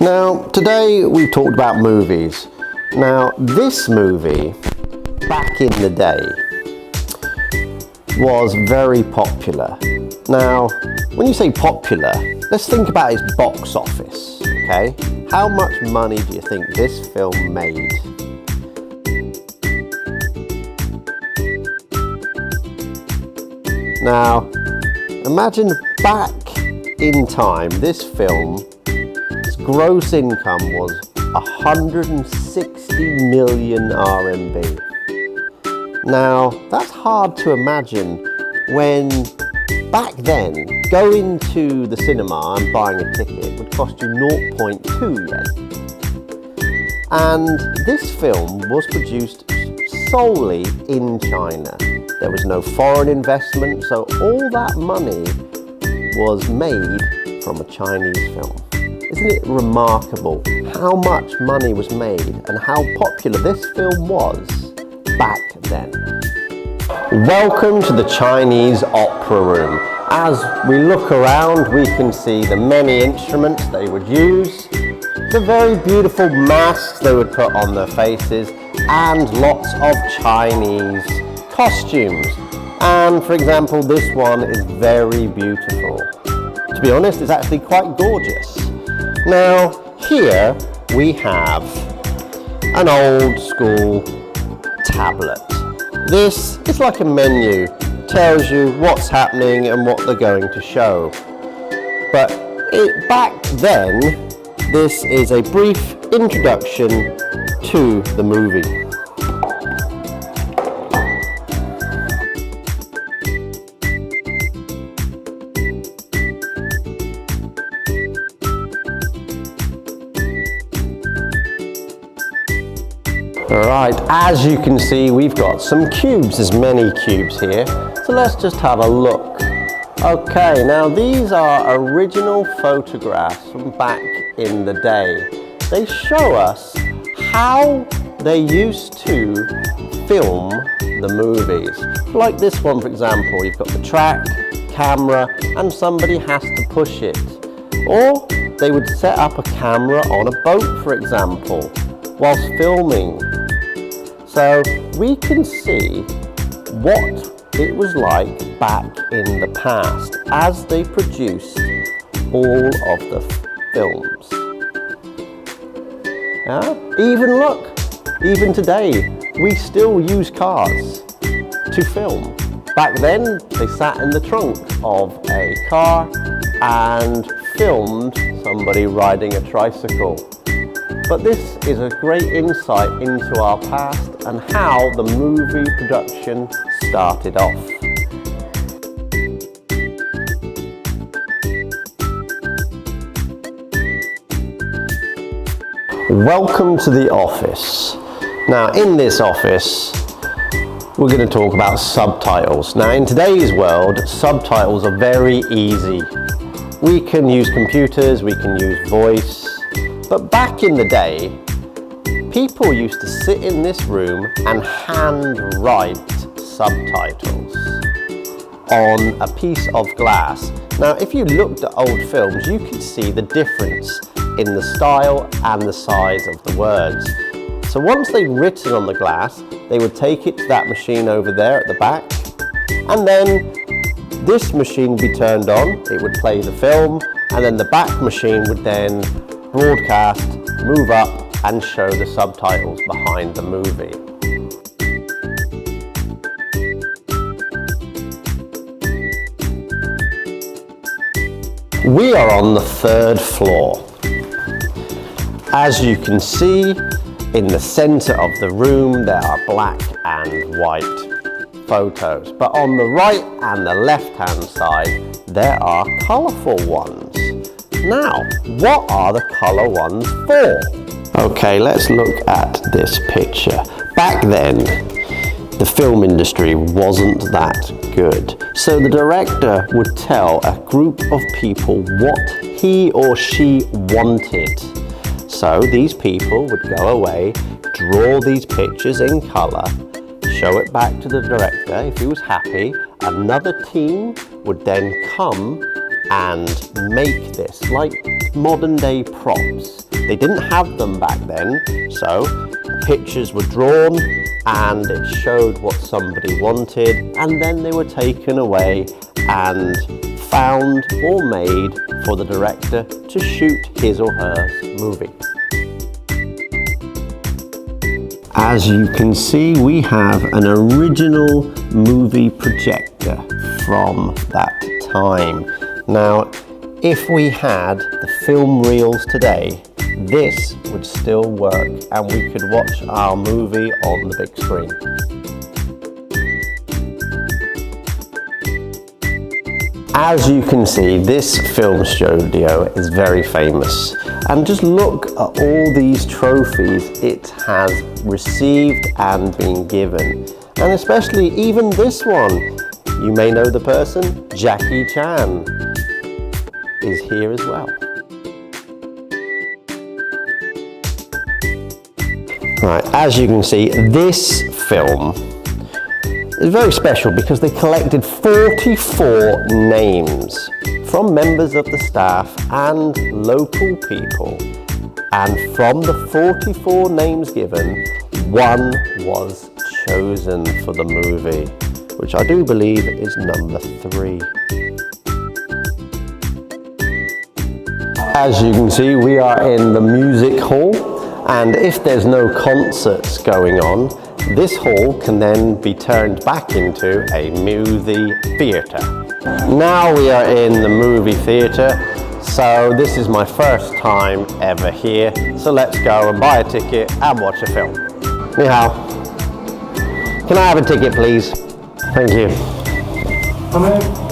Now, today we've talked about movies. Now, this movie, back in the day, was very popular. Now, when you say popular, let's think about its box office, okay? How much money do you think this film made? Now, imagine back in time, this film's gross income was 160 million RMB. Now, that's hard to imagine when back then, going to the cinema and buying a ticket would cost you 0.2 yen. And this film was produced solely in China. There was no foreign investment, so all that money was made from a Chinese film. Isn't it remarkable how much money was made and how popular this film was back then? Welcome to the Chinese opera room. As we look around, we can see the many instruments they would use, the very beautiful masks they would put on their faces, and lots of Chinese costumes. And for example, this one is very beautiful. To be honest, it's actually quite gorgeous. Now, here we have an old school tablet. This is like a menu, tells you what's happening and what they're going to show. But back then, this is a brief introduction to the movie. Alright, as you can see, we've got some cubes. There's many cubes here. So let's just have a look. Okay, now these are original photographs from back in the day. They show us how they used to film the movies. Like this one, for example, you've got the track, camera, and somebody has to push it. Or they would set up a camera on a boat, for example, whilst filming. So we can see what it was like back in the past as they produced all of the films. Yeah? Even look, even today, we still use cars to film. Back then, they sat in the trunk of a car and filmed somebody riding a tricycle. But this is a great insight into our past and how the movie production started off. Welcome to the office. Now, in this office, we're going to talk about subtitles. Now, in today's world, subtitles are very easy. We can use computers, we can use voice. But back in the day, people used to sit in this room and hand write subtitles on a piece of glass. Now, if you looked at old films, you could see the difference in the style and the size of the words. So once they'd written on the glass, they would take it to that machine over there at the back, and then this machine would be turned on, it would play the film, and then the back machine would then broadcast, move up, and show the subtitles behind the movie. We are on the 3rd floor. As you can see, in the center of the room, there are black and white photos. But on the right and the left-hand side, there are colorful ones. Now, what are the color ones for? Okay, let's look at this picture. Back then, the film industry wasn't that good. So the director would tell a group of people what he or she wanted. So these people would go away, draw these pictures in color, show it back to the director. If he was happy, another team would then come and make this like modern day props. They didn't have them back then, so pictures were drawn and it showed what somebody wanted, and then they were taken away and found or made for the director to shoot his or her movie. As you can see, we have an original movie projector from that time. Now, if we had the film reels today, this would still work and we could watch our movie on the big screen. As you can see, this film studio is very famous. And just look at all these trophies it has received and been given. And especially even this one. You may know the person, Jackie Chan is here as well. Right, as you can see, this film is very special because they collected 44 names from members of the staff and local people. And from the 44 names given, one was chosen for the movie, which I do believe is number 3. As you can see, we are in the music hall, and if there's no concerts going on, this hall can then be turned back into a movie theatre. Now we are in the movie theatre, so this is my first time ever here, so let's go and buy a ticket and watch a film. Ni hao. Can I have a ticket, please? Thank you. Come in.